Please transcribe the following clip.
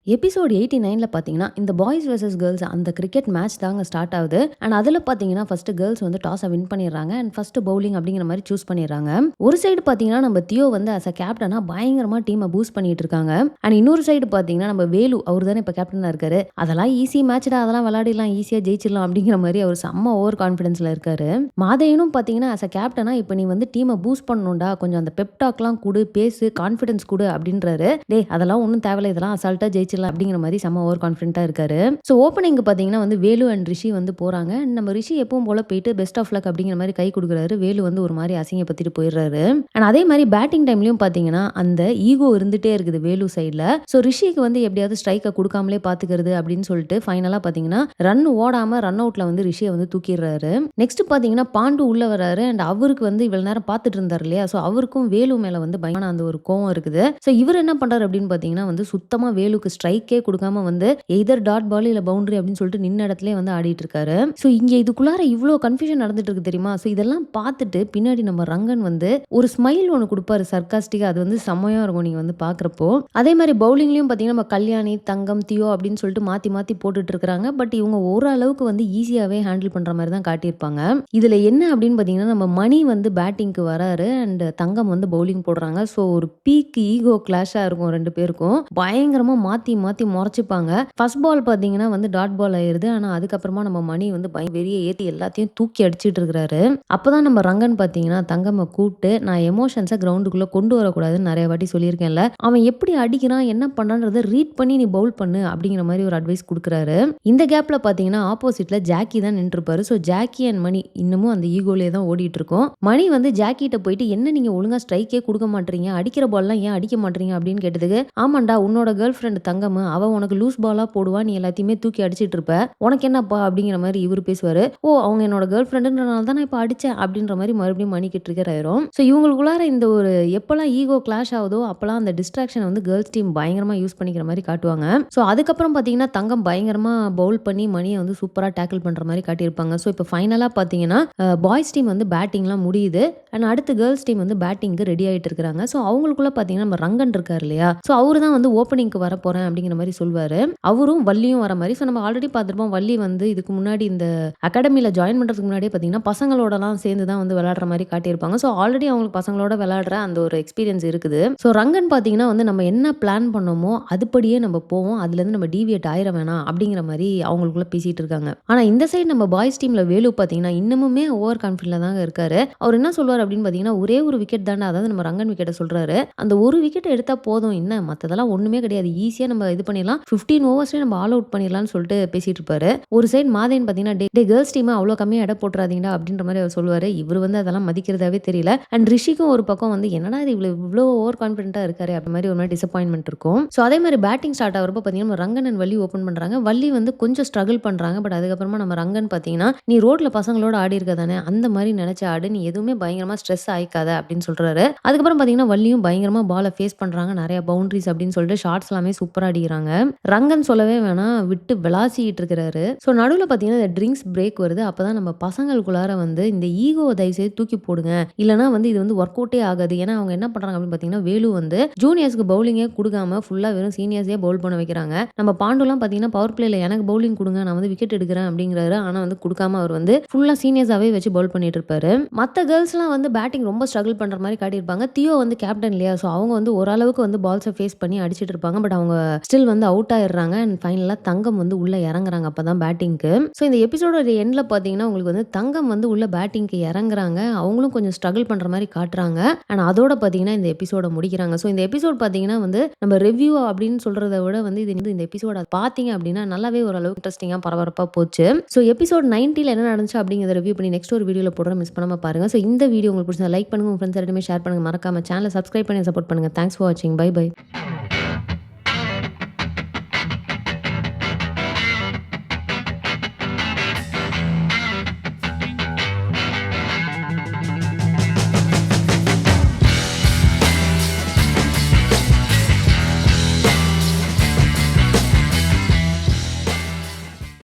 Episode 89ல பார்த்தீங்கன்னா, இந்த boys versus girls அந்த கிரிக்கெட் மேட்ச் தாங்க ஸ்டார்ட் ஆகுது. அண்ட் அதில பார்த்தீங்கன்னா, ஃபர்ஸ்ட் கேர்ள்ஸ் வந்து டாஸ வின் பண்ணிடுறாங்க. அண்ட் ஃபர்ஸ்ட் பவுலிங் அப்படிங்கிற மாரி சூஸ் பண்ணிடுறாங்க. ஒரு சைடு பார்த்தீங்கன்னா, நம்ம தியோ வந்து அஸ் அ கேப்டனா பயங்கரமா டீம பூஸ்ட் பண்ணிட்டு இருக்காங்க. அண்ட் இன்னொரு சைடு பார்த்தீங்கன்னா, நம்ம வேலு அவர் தானே இப்ப கேப்டனா இருக்காரு. அதெல்லாம் ஈஸி மேட்ச்டா, அதெல்லாம் விளையாடிடலாம், ஈஸியா ஜெயிச்சிடலாம் அப்படிங்கிற மாரி அவர் செம்ம ஓவர் கான்ஃபிடன்ஸ்ல இருக்காரு. மாதையனும் பார்த்தீங்கன்னா, அஸ் அ கேப்டனா இப்ப நீ வந்து டீம பூஸ்ட் பண்ணணும்டா, கொஞ்சம் அந்த பெப் டாக்லாம் குடு, பேசு, கான்ஃபிடன்ஸ் குடு அப்படின்றாரு. டேய் அதெல்லாம் ஒண்ணும் தேவையில்ல, இதெல்லாம் அசால்ட்டா ஜெயிச்சிடலாம் அப்படிங்கிற மாரி செம்ம ஓவர் கான்ஃபிடென்ட்டா இருக்காரு. ஸோ ஓப்பனிங் பார்த்தீங்கன்னா வந்து வேலு அண்ட் ரிஷி வந்து போறாங்க. நம்ம ரிஷி எப்பவும் போல போயிட்டு பெஸ்ட் ஆஃப் லக் அப்படிங்கிற மாரி கை குடுக்குறாரு. வேலு வந்து ஒரு மாரி அசிங்கப்படுத்திட்டு போயிடுறாரு. அண்ட் அதே மாரி பேட்டிங் டைம்லயும் பார்த்தீங்கன்னா, அந்த ஈகோ இருந்துட்டே இருக்குது வேலு சைடுல. ஸோ ரிஷிக்கு வந்து எப்படியாவது ஸ்ட்ரைக்க குடுக்காமலே பார்த்துக்கிறது அப்படின்னு சொல்லிட்டு ஃபைனலா பார்த்தீங்கன்னா, ரன் ஓடாம ரன் அவுட்ல வந்து ரிஷிய வந்து தூக்கிடுறாரு. நெக்ஸ்ட் பார்த்தீங்கன்னா, பாண்டு உள்ள வராரு. அண்ட் அவருக்கு வந்து இவ்வளவு நேரம் பார்த்துட்டு இருந்தார் இல்லையா? ஸோ அவருக்கும் வேலு மேல வந்து பயங்கரமான அந்த ஒரு கோவம் இருக்குது. ஸோ இவர் என்ன பண்றாரு அப்படின்னு பார்த்தீங்கன்னா வந்து சுத்தமா வேலுக்கு ஸ்ட்ரைக்கே குடுக்காம வந்து எய்தர் டாட் பால் இல்ல பவுண்டரி அப்படின்னு சொல்லிட்டு நின்ன இடத்துலயே வந்து ஆடிட்டு இருக்காரு. ஸோ இங்க இதுக்குள்ளார இவ்வளோ கன்ஃபியூஷன் நடந்துட்டு இருக்கு தெரியுமா? ஸோ இதெல்லாம் பார்த்துட்டு பின்னாடி நம்ம ரங்கன் வந்து ஒரு ஸ்மைல் ஒன்று கொடுப்பாரு சர்க்காஸ்டிக்கா. அது வந்து செம்மையா இருக்கும் நீங்க வந்து பாக்குறப்போ. அதே மாதிரி பவுலிங்லயும் பாத்தீங்கன்னா நம்ம கல்யாணி, தங்கம், தியோ அப்படின்னு சொல்லிட்டு மாத்தி மாத்தி போட்டுட்டு இருக்காங்க. பட் இவங்க ஓரளவுக்கு வந்து ஈஸியாவே ஹேண்டில் பண்ற மாதிரி தான் காட்டியிருப்பாங்க. இதுல என்ன அப்படின்னு பாத்தீங்கன்னா நம்ம மணி வந்து பேட்டிங்க்கு வராரு அண்ட் தங்கம் வந்து பவுலிங் போடுறாங்க. ஸோ ஒரு பீக் ஈகோ கிளாஷா இருக்கும் ரெண்டு பேருக்கும். பயங்கரமா மாத்தி மாத்தி முறைச்சுப்பாங்க. ஃபர்ஸ்ட் பால் பார்த்தீங்கன்னா வந்து டாட் பால் ஆயிருது. ஆனா அதுக்கப்புறமா நம்ம மணி வந்து வெறிய ஏத்தி எல்லாத்தையும் தூக்கி அடிச்சிட்டு இருக்கிறாரு. அப்பதான் நம்ம ரங்கன் பார்த்தீங்கன்னா தங்கம்மை கூப்பிட்டு நான் எமோஷன்ஸை கிரவுண்டுக்குள்ள கொண்டு வரக்கூடாதுன்னு நிறைய வாட்டி சொல்லியிருக்கேன்ல. அவன் எப்படி அடிக்கிறான் என்ன பண்றான்றதை ரீட் பண்ணி நீ பவுல் பண்ணு அப்படிங்கிற மாதிரி ஒரு அட்வைஸ் கொடுக்குறாரு. இந்த கேப்ல பார்த்தீங்கன்னா ஆப்போசிட்ல ஜாக்கி தான் நின்றுப்பாரு. ஸோ ஜாக்கி அண்ட் மணி இன்னமும் அந்த ஈகோலே தான் ஓடிட்டு இருக்கும். மணி வந்து ஜாக்கிட்ட போயிட்டு என்ன நீங்க ஒழுங்கா ஸ்ட்ரைக்கே கொடுக்க மாட்டீங்க, அடிக்கிற பால்லாம் ஏன் அடிக்க மாட்டீங்க அப்படின்னு கேட்டதுக்கு ஆமாண்டா உன்னோட கேர்ள் ஃப்ரெண்ட் தங்கம் அவ உனக்கு லூஸ் பாலா போடுவா, நீ எல்லாத்தையுமே தூக்கி அடிச்சிட்டு இருப்ப, உனக்கு என்னப்பா அப்படிங்கிற மாதிரி இவர் பேசுவாரு. ஓ அவங்க என்னோட கேர்ள் ஃப்ரெண்டுன்றனால தான் நான் இப்போ அடிச்சேன் அப்படின்ற மாதிரி மறுபடியும் மணிக்கு ட்ரிகர் ஆயிரும். ஸோ இவங்களுக்குள்ளார இந்த ஒரு எப்பெல்லாம் ஈகோ கிளாஷ் ஆகுதோ அப்பெல்லாம் அந்த டிஸ்ட்ராக்ஷன் வந்து கேர்ள்ஸ் டீம் பயங்கரமா யூஸ் பண்ணிக்கிற மாதிரி காட்டுவாங்க. ஸோ அதுக்கப்புறம் பார்த்தீங்கன்னா தங்கம் பயங்கரமா பவுல் பண்ணி மணியை வந்து சூப்பராக டேக்கிள் பண்ற மாதிரி காட்டியிருப்பாங்க. ஸோ இப்போ ஃபைனலாக பார்த்தீங்கன்னா பாய்ஸ் டீம் வந்து பேட்டிங்லாம் முடியுது அண்ட் அடுத்து கேர்ள்ஸ் டீம் வந்து பேட்டிங்க்கு ரெடி ஆகிட்டு இருக்காங்க. ஸோ அவங்களுக்குள்ள பார்த்தீங்கன்னா நம்ம ரங்கன் இருக்காரு இல்லையா? ஸோ அவரு தான் வந்து ஓப்பனிங்க்கு வர போறேன் அப்படிங்கிற மாதிரி சொல்வாரு. அவரும் வள்ளியும் வர மாதிரி. ஸோ நம்ம ஆல்ரெடி பார்த்துருப்போம் வள்ளி வந்து இதுக்கு முன்னாடி இந்த அகாடமியில் ஜாயின் பண்ணுறதுக்கு முன்னாடியே பார்த்தீங்கன்னா பசங்களோடலாம் சேர்ந்து தான் வந்து விளையாடுற மாதிரி காட்டியிருப்பாங்க. ஸோ ஆல்ரெடி அவங்களுக்கு பசங்களோட விளையாடுற அந்த ஒரு எக்ஸ்பீரியன்ஸ் இருக்குது. ஸோ ரங்கன் பார்த்தீங்கன்னா வந்து நம்ம என்ன பிளான் பண்ணோமோ அதுபடியே நம்ம போவோம், அதுலேருந்து நம்ம டீவியேட் ஆயிர வேணாம் அப்படிங்கிற மாதிரி அவங்களுக்குள்ள பேசிட்டு இருக்காங்க. ஆனால் இந்த சைடு நம்ம பாய்ஸ் டீமில் வேலு பார்த்தீங்கன்னா இன்னமுமே ஓவர் கான்ஃபிடன்ட்ல தாங்க இருக்காரு. அவர் என்ன சொல்வார் அப்படின்னு பார்த்தீங்கன்னா ஒரே ஒரு விக்கெட் தானே, அதாவது நம்ம ரங்கன் விக்கெட்டை சொல்றாரு. அந்த ஒரு விக்கெட் எடுத்தா போதும், என்ன மற்றதெல்லாம் ஒன்றுமே கிடையாது, ஈஸியாக நம்ம இது பண்ணிடலாம், 15 ஓவர்ஸ்லேயே நம்ம ஆல் அவுட் பண்ணிடலாம்னு சொல்லிட்டு பேசிட்டு இருப்பாரு. ஒரு சைடு மாதேன் பார்த்தீங்கன்னா டே கேர்ள்ஸ் டீம் அவ்வளோ கம்மியாக இடம் போட்டுறாதீங்கடா அப்படின்ற மாதிரி அவர் சொல்லுவார். இவர் வந்து அதெல்லாம் மதிக்கிறதாவே தெரியல. அண்ட் ரிஷிக்கும் ஒரு பக்கம் வந்து என்னடா இது இவ்வளோ ஓவர் கான்ஃபிடென்ட்டாக இருக்காரு அப்படி மாதிரி ஒரு மாதிரி டிசப்பாயின்மெண்ட் இருக்கும். ஸோ அதே மாதிரி பேட்டிங் ஸ்டார்ட் ஆகிறப்ப பார்த்தீங்கன்னா ரங்கன் அண்ட் வள்ளி ஓப்பன் பண்ணுறாங்க. வள்ளி வந்து கொஞ்சம் ஸ்ட்ரகிள் பண்ணுறாங்க. பட் அதுக்கப்புறமா நம்ம ரங்கன் பார்த்தீங்கன்னா நீ ரோட்ல பசங்களோட ஆடி இருக்க தானே, அந்த மாதிரி நினைச்ச ஆடு, நீ எதுவுமே பயங்கரமா ஸ்ட்ரெஸ் ஆயிக்காத அப்படின்னு சொல்றாரு. அதுக்கப்புறம் பார்த்தீங்கன்னா வள்ளியும் பயங்கரமா பாலை ஃபேஸ் பண்றாங்க, நிறைய பவுண்டரிஸ் அப்படின்னு சொல்லிட்டு ஷார்ட்ஸ் எல்லாமே சூப்பராக அடிக்கிறாங்க. ரங்கன் சொல்லவே வேணாம், விட்டு விளாசிட்டு இருக்கிறாரு. ஸோ நடுவில் பார்த்தீங்கன்னா இந்த ட்ரிங்க்ஸ் பிரேக் வருது. அப்பதான் நம்ம பசங்களுக்குள்ளார வந்து இந்த ஈகோ தயவு செய்து தூக்கி போடுங்க, இல்லைனா வந்து இது வந்து ஒர்க் அவுட்டே ஆகாது. ஏன்னா அவங்க என்ன பண்றாங்க அப்படின்னு பார்த்தீங்கன்னா வேலு வந்து ஜூனியர்ஸ்க்கு பவுலிங்கே கொடுக்காம ஃபுல்லா வெறும் சீனியர்ஸே பவுல் பண்ண வைக்கிறாங்க. நம்ம பாண்டுலாம் பார்த்தீங்கன்னா பவர் பிளேல எனக்கு பவுலிங் கொடுங்க, நான் வந்து விக்கெட் எடுக்கிறேன் அப்படிங்கிறாரு. ஆனால் வந்து கொடுக்காம அவர் வந்து ஃபுல்லா சீனியர்ஸாவே வச்சு பவுல் பண்ணிட்டு இருப்பாரு. மற்ற கேர்ள்ஸ்லாம் வந்து பேட்டிங் ரொம்ப ஸ்ட்ரகிள் பண்ற மாதிரி காட்டியிருப்பாங்க. தியோ வந்து கேப்டன் இல்லையா? ஸோ அவங்க வந்து ஓரளவுக்கு வந்து பால்ஸை ஃபேஸ் பண்ணி அடிச்சிட்டு இருப்பாங்க. பட் அவங்க ஸ்டில் வந்து அவுட் ஆயிடுறாங்க. அண்ட் ஃபைனலாக தங்கம் வந்து உள்ள இறங்குறாங்க அப்பதான் பேட்டிங்க்கு. ஸோ இந்த எபிசோட எண்ட்ல பார்த்தீங்கன்னா உங்களுக்கு வந்து தங்கம் வந்து உள்ள பேட்டிங்க்கு இறங்குறாங்க. அவங்களும் கொஞ்சம் ஸ்ட்ரகிள் பண்ற மாதிரி காட்டுறாங்க. அண்ட் அதோட பார்த்தீங்கன்னா இந்த எபிசோட முடிக்கிறாங்க. ஸோ இந்த எபிசோட் பார்த்தீங்கன்னா வந்து நம்ம ரிவ்யூ அப்படின்னு சொல்றதை விட வந்து இது இந்த எபிசோட பார்த்தீங்க அப்படின்னா நல்லாவே ஓரளவுக்கு இன்ட்ரெஸ்டிங்காக பரபரப்பாக போச்சு. ஸோ எபிசோட் 90ல என்ன நடந்துச்சு அப்படிங்கிறத ரிவ்யூ பண்ணி நெக்ஸ்ட் ஒரு வீடியோவில் போடுறேன், மிஸ் பண்ணாம பாருங்க. ஸோ இந்த வீடியோ உங்களுக்கு பிடிச்சா லைக் பண்ணுங்க, உங்க ஃப்ரெண்ட்ஸ் எல்லாருமே ஷேர் பண்ணுங்க, மறக்காம சேனலை சப்ஸ்கிரைப் பண்ணி சப்போர்ட் பண்ணுங்க. தேங்க்ஸ் ஃபார் வாட்சிங். Bye by.